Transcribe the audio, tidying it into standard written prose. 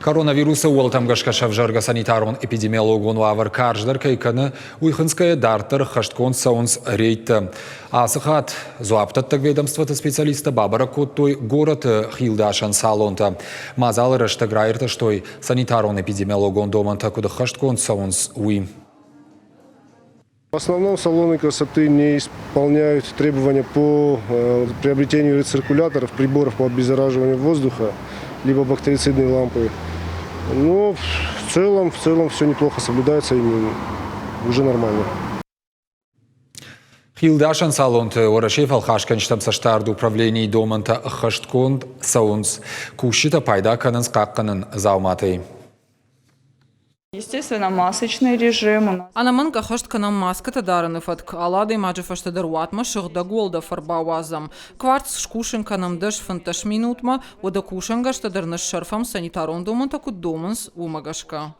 Коронавирусы уолтамгашка шавжарга санитарон эпидемиологон вавар карждар кайканы уйхынская дартер хашткон саунс рейт. Асыхат зуаптаттак ведомствата специалиста Бабара Коттой город Хилдашан салонта. Мазалы раштаграйрта, что санитарон эпидемиологон доманта куда хашткон саунс уи. В основном салоны красоты не исполняют требования по приобретению рециркуляторов, приборов по обеззараживанию воздуха, либо бактерицидные лампы. Но в целом все неплохо соблюдается и уже нормально. Хилдашан салонты орашев алхашканштам саштарды управлений доманта хашткон саунс кушита пайда канын скакканын зауматой. Естественно, масочный режим. Анаман кахаштканам маската дараны фатк алады маджифашта даруатма шыгда голда фарбауазам. Кварц шкушенканам даш фанташ минутма, ода кушангашта дарнаш шарфам санитарон доман таку доманс умагашка.